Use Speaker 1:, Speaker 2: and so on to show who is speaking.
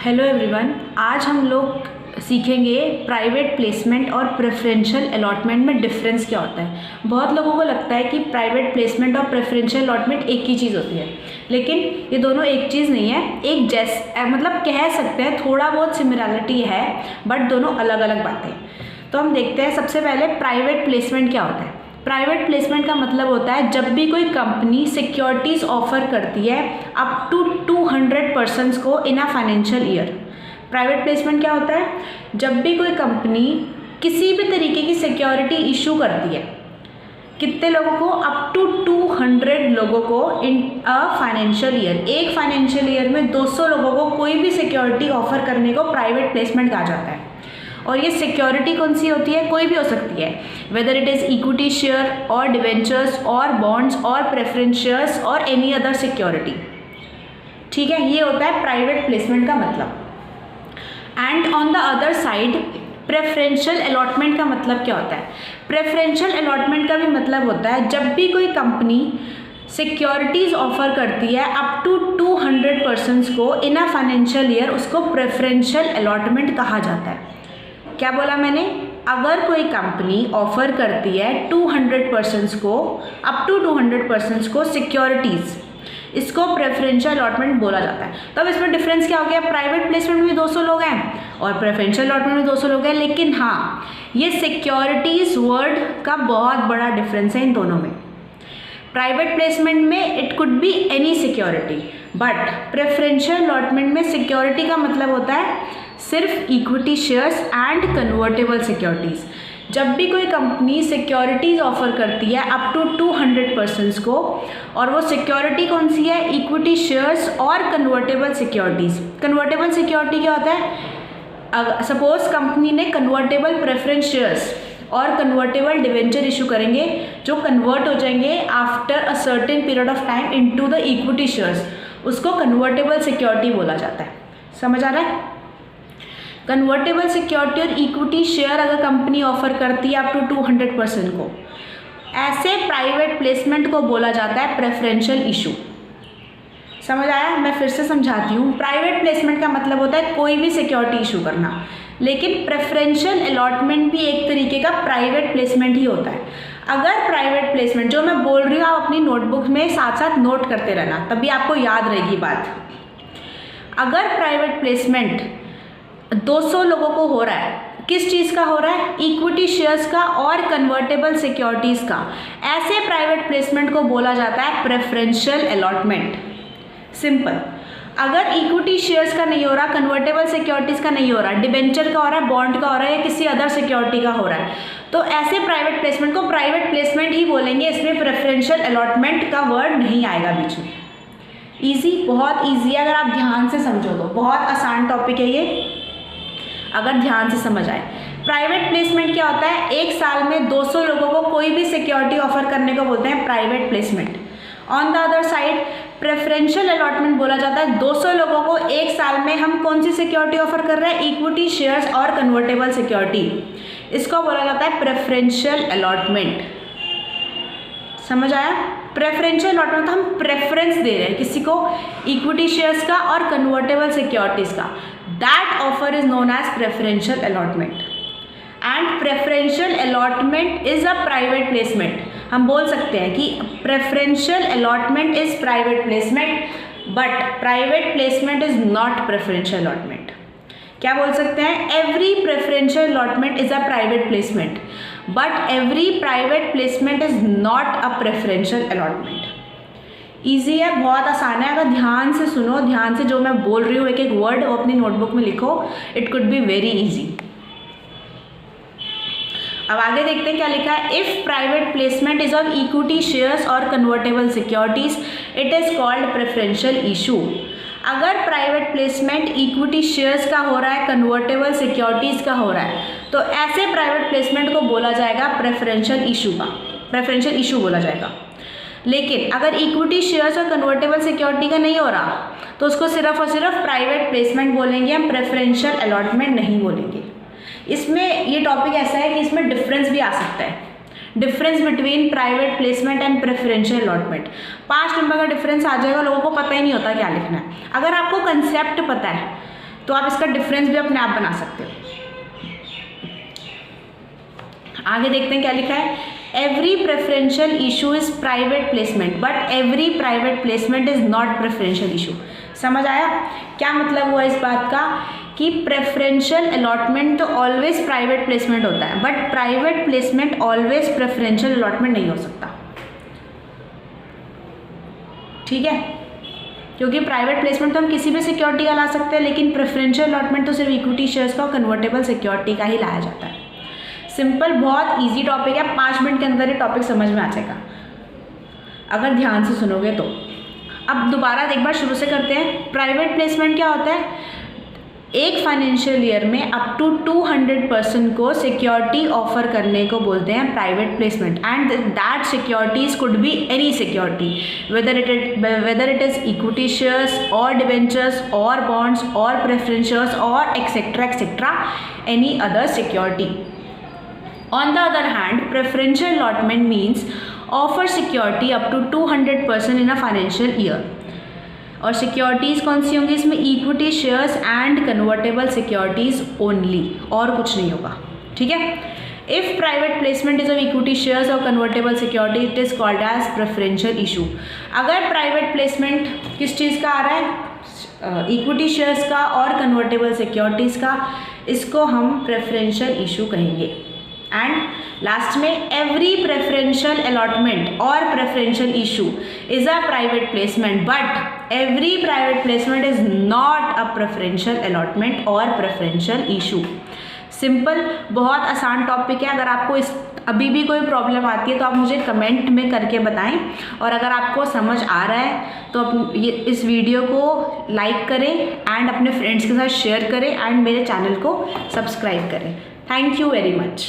Speaker 1: Hello everyone, आज हम लोग सीखेंगे प्राइवेट प्लेसमेंट और प्रेफरेंशियल अलॉटमेंट में डिफरेंस क्या होता है। बहुत लोगों को लगता है कि प्राइवेट प्लेसमेंट और प्रेफरेंशियल अलॉटमेंट एक ही चीज़ होती है, लेकिन ये दोनों एक चीज़ नहीं है। एक मतलब कह सकते हैं थोड़ा बहुत सिमिलरिटी है, बट दोनों अलग अलग बातें हैं। तो हम देखते हैं सबसे पहले प्राइवेट प्लेसमेंट क्या होता है। प्राइवेट प्लेसमेंट का मतलब होता है जब भी कोई कंपनी सिक्योरिटीज़ ऑफर करती है अप टू 200 पर्सन्स को in a financial year. Private placement क्या होता है? जब भी कोई कंपनी किसी भी तरीके की सिक्योरिटी इशू करती है, कितने लोगों को? अप टू 200 लोगों को इन अ फाइनेंशियल ईयर। एक फाइनेंशियल ईयर में 200 लोगों को कोई भी सिक्योरिटी ऑफर करने को प्राइवेट प्लेसमेंट कहा जाता है। और ये सिक्योरिटी कौन सी होती है? कोई भी हो सकती है, whether it is equity share और डिवेंचर्स और बॉन्ड्स और प्रेफरेंस शेयर्स और एनी अदर सिक्योरिटी। ठीक है, ये होता है प्राइवेट प्लेसमेंट का मतलब। And on the other side preferential allotment का मतलब क्या होता है? प्रेफरेंशियल अलॉटमेंट का भी मतलब होता है जब भी कोई कंपनी सिक्योरिटीज़ ऑफर करती है अप टू 200 पर्सन्स को इन अ फाइनेंशियल ईयर, उसको प्रेफरेंशियल अलॉटमेंट कहा जाता है। क्या बोला मैंने? अगर कोई कंपनी ऑफर करती है 200 पर्सन्स को, अप टू 200 पर्सन्स को सिक्योरिटीज़, इसको प्रेफरेंशियल अलॉटमेंट बोला जाता है। तब इसमें डिफरेंस क्या हो गया? प्राइवेट प्लेसमेंट में 200 लोग हैं और प्रेफरेंशियल अलॉटमेंट में 200 लोग हैं, लेकिन हाँ, ये सिक्योरिटीज़ वर्ड का बहुत बड़ा डिफरेंस है इन दोनों में। प्राइवेट प्लेसमेंट में it could be any security, but preferential allotment में सिक्योरिटी का मतलब होता है सिर्फ equity shares and convertible securities. जब भी कोई कंपनी सिक्योरिटीज़ ऑफर करती है अप टू 200 पर्सन्स को, और वो सिक्योरिटी कौन सी है? इक्विटी शेयर्स और कन्वर्टेबल सिक्योरिटीज़। कन्वर्टेबल सिक्योरिटी क्या होता है? सपोज कंपनी ने कन्वर्टेबल प्रेफरेंस शेयर्स और कन्वर्टेबल डिवेंचर इशू करेंगे, जो कन्वर्ट हो जाएंगे after a certain period of time into the equity shares, उसको कन्वर्टेबल सिक्योरिटी बोला जाता है। समझ आ रहा है? कन्वर्टेबल सिक्योरिटी और इक्विटी शेयर अगर कंपनी ऑफर करती है अप टू 200 पर्सन को, ऐसे प्राइवेट प्लेसमेंट को बोला जाता है प्रेफरेंशियल इशू। समझ आया? मैं फिर से समझाती हूँ। प्राइवेट प्लेसमेंट का मतलब होता है कोई भी सिक्योरिटी इशू करना, लेकिन प्रेफरेंशियल अलॉटमेंट भी एक तरीके का प्राइवेट प्लेसमेंट ही होता है। अगर प्राइवेट प्लेसमेंट जो मैं बोल रही हूँ आप अपनी नोटबुक में साथ साथ नोट करते रहना, तभी आपको याद रहेगी बात। अगर प्राइवेट प्लेसमेंट 200 लोगों को हो रहा है, किस चीज़ का हो रहा है? इक्विटी शेयर्स का और कन्वर्टेबल सिक्योरिटीज़ का, ऐसे प्राइवेट प्लेसमेंट को बोला जाता है प्रेफरेंशियल अलॉटमेंट। सिंपल। अगर इक्विटी शेयर्स का नहीं हो रहा, कन्वर्टेबल सिक्योरिटीज़ का नहीं हो रहा, डिबेंचर का हो रहा है, बॉन्ड का हो रहा है या किसी अदर सिक्योरिटी का हो रहा है, तो ऐसे प्राइवेट प्लेसमेंट को प्राइवेट प्लेसमेंट ही बोलेंगे। इसमें प्रेफरेंशियल अलॉटमेंट का वर्ड नहीं आएगा बीच में। ईजी, बहुत ईजी है अगर आप ध्यान से समझो तो। बहुत आसान टॉपिक है ये, अगर ध्यान से समझ आए। प्राइवेट प्लेसमेंट क्या होता है? एक साल में 200 लोगों को कोई भी सिक्योरिटी ऑफर करने को बोलते हैं private placement. On the other side preferential allotment बोला जाता है 200 लोगों को एक साल में हम कौन सी सिक्योरिटी ऑफर कर रहे हैं? इक्विटी शेयर्स और कन्वर्टेबल सिक्योरिटी। इसको बोला जाता है प्रेफरेंशियल अलॉटमेंट। समझ आया? प्रेफरेंशियल अलॉटमेंट हम प्रेफरेंस दे रहे हैं किसी को इक्विटी शेयर्स का और कन्वर्टेबल सिक्योरिटीज़ का। That offer is known as preferential allotment. And preferential allotment is a private placement. हम बोल सकते हैं कि preferential allotment is private placement, but private placement is not preferential allotment. क्या बोल सकते हैं? Every preferential allotment is a private placement, but every private placement is not a preferential allotment. Easy है, बहुत आसान है। अगर ध्यान से सुनो, ध्यान से जो मैं बोल रही हूँ एक एक वर्ड अपनी नोटबुक में लिखो, it could be very easy. अब आगे देखते हैं क्या लिखा है। If private placement is of equity shares और convertible securities, it is called preferential issue. अगर प्राइवेट प्लेसमेंट इक्विटी शेयर्स का हो रहा है, कन्वर्टेबल सिक्योरिटीज़ का हो रहा है, तो ऐसे प्राइवेट प्लेसमेंट को बोला जाएगा प्रेफरेंशियल इशू का, प्रेफरेंशियल इशू बोला जाएगा। लेकिन अगर इक्विटी शेयर्स और कन्वर्टेबल सिक्योरिटी का नहीं हो रहा, तो उसको सिर्फ और सिर्फ प्राइवेट प्लेसमेंट बोलेंगे, हम प्रेफरेंशियल अलॉटमेंट नहीं बोलेंगे। इसमें ये टॉपिक ऐसा है कि इसमें डिफरेंस भी आ सकता है। Difference between private placement and preferential allotment 5 number का डिफरेंस आ जाएगा, लोगों को पता ही नहीं होता क्या लिखना है। अगर आपको कंसेप्ट पता है तो आप इसका डिफरेंस भी अपने आप बना सकते हो। आगे देखते हैं क्या लिखा है। Every preferential issue is private placement but every private placement is not preferential issue. समझ आया क्या मतलब हुआ इस बात का कि प्रेफरेंशियल अलॉटमेंट तो ऑलवेज प्राइवेट प्लेसमेंट होता है but private placement always preferential allotment नहीं हो सकता। ठीक है, क्योंकि प्राइवेट प्लेसमेंट तो हम किसी भी सिक्योरिटी का ला सकते हैं, लेकिन प्रेफरेंशियल अलॉटमेंट तो सिर्फ इक्विटी शेयर्स का और कन्वर्टेबल सिक्योरिटी का ही लाया जाता है। सिंपल, बहुत इजी टॉपिक है, 5 मिनट के अंदर ये टॉपिक समझ में आ जाएगा अगर ध्यान से सुनोगे तो। अब दोबारा एक बार शुरू से करते हैं। प्राइवेट प्लेसमेंट क्या होता है? एक फाइनेंशियल ईयर में अप टू 200% को सिक्योरिटी ऑफर करने को बोलते हैं private placement, and that securities could be any security, whether it is equity shares और डिवेंचर्स और बॉन्ड्स और प्रेफरेंस शेयर्स और etcetera any other security. On the other hand, preferential allotment means offer security up to 200% in a financial year. और securities कौन सी होंगी इसमें? Equity shares and convertible securities only, और कुछ नहीं होगा। ठीक है, if private placement is of equity shares और convertible security it is called as preferential issue. अगर प्राइवेट प्लेसमेंट किस चीज़ का आ रहा है? इक्विटी शेयर्स का और कन्वर्टेबल सिक्योरिटीज़ का, इसको हम प्रेफरेंशियल इशू कहेंगे। एंड लास्ट में एवरी प्रेफरेंशियल अलॉटमेंट और preferential issue is a private placement but every private placement is not a preferential allotment और प्रेफरेंशियल इशू। सिंपल, बहुत आसान टॉपिक है। अगर आपको इस अभी भी कोई प्रॉब्लम आती है तो आप मुझे कमेंट में करके बताएं, और अगर आपको समझ आ रहा है तो इस वीडियो को लाइक करें एंड अपने फ्रेंड्स के साथ शेयर करें एंड मेरे चैनल को सब्सक्राइब करें। Thank you very much.